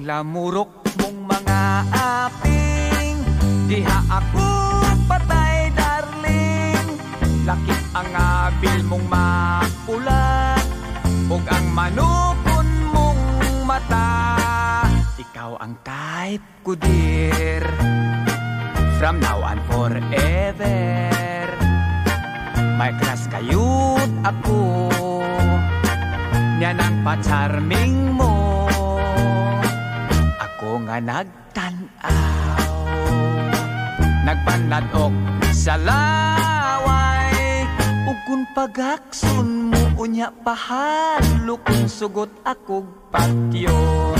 lamurok mong mga aping, diha ako patay darling. Lakit ang abil mong makulat, ug ang manukon mong mata. Ikaw ang type ko dear, from now on forever. May crush kayut ako, niyan ang pa-charming mo. Ako nga nagtanaw, nagpanladok sa laway, ug kung pagakson mo unya pahalo kung sugot akog patyon.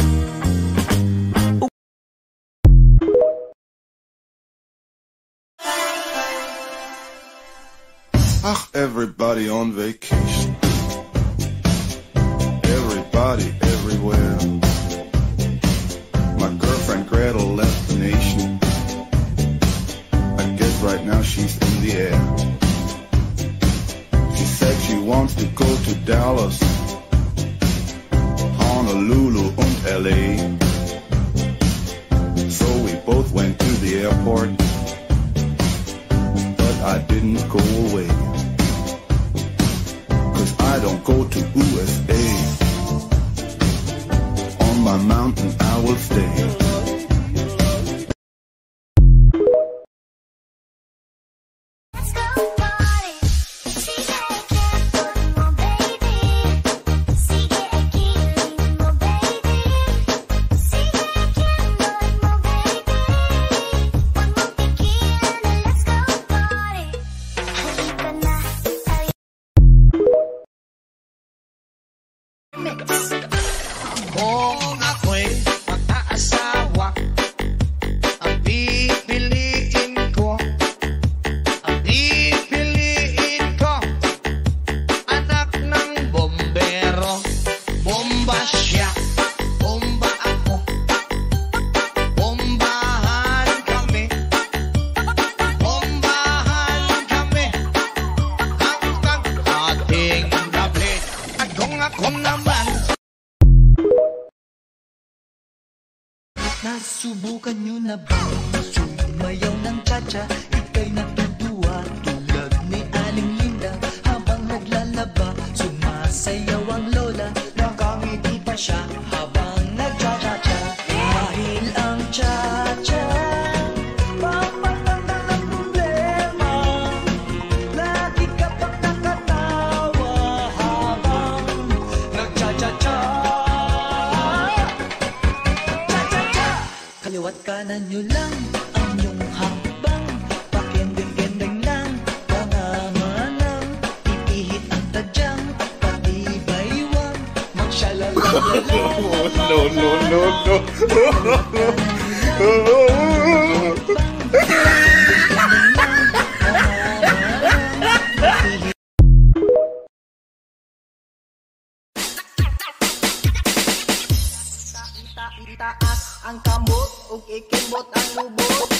Everybody on vacation, everybody everywhere. My girlfriend Gretel left the nation, I guess right now she's in the air. She said she wants to go to Dallas, Honolulu and LA. So we both went to the airport, but I didn't go away, 'cause I don't go to USA. On my mountain I will stay. Kung ako'y mag-aasawa, ang pipiliin ko, anak ng bombero. Bomba siya, bomba ako, bombahan kami, hanggang ating gabi. At kung ako naman nasubukan nyo na ba sumayaw ng cha-cha? Ika'y natutuwa tulad ni Aling Linda. Habang naglalaba, sumasayaw ang lola. Nakangiti pa siya habang nagcha-cha-cha. Dahil ang cha-cha pampatanda ng problema. Lagi ka pang nakatawa habang nagcha-cha-cha. Kaliwat kanan nyo lang ang iyong hakbang, pakendeng-kendeng lang, pangamanang ipihit ang tadyang, pati baywang, magsyalalalalala. Itaas ang kamot ug ikimot ang lubot.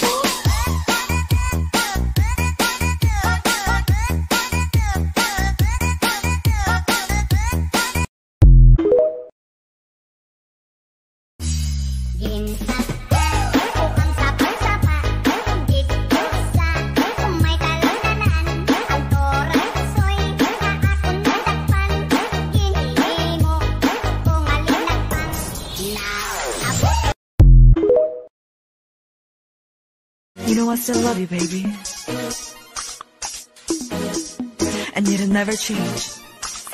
You know I still love you, baby. And it'll never change.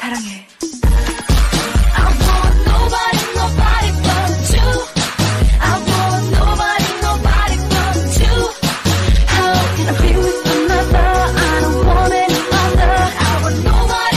사랑해. I want nobody but you. I want nobody but you. How can I be with another? I don't want any other. I want nobody.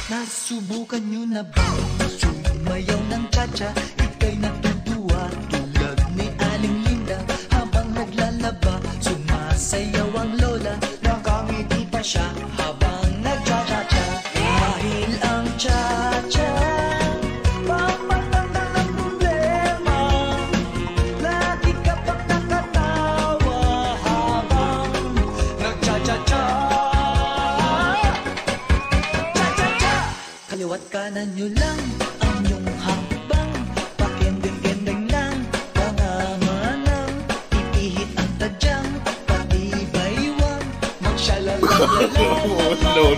Nasubukan nyo na ba sumayaw ng cha-cha? Ika'y natutuwa tulad ni Aling Linda. Habang naglalaba, sumasayaw ang lola. Nakangiti pa siya habang nagcha-cha-cha. Dahil ang cha-cha pampatanggal ng problema. Lagi ka pang nakatawa habang nagcha-cha-cha. Kaliwat kanan nyo lang ang inyong hakbang. Pakendeng-kendeng lang, pangamanang ipihit ang tadyang, pati baywang magsyalalalang. No.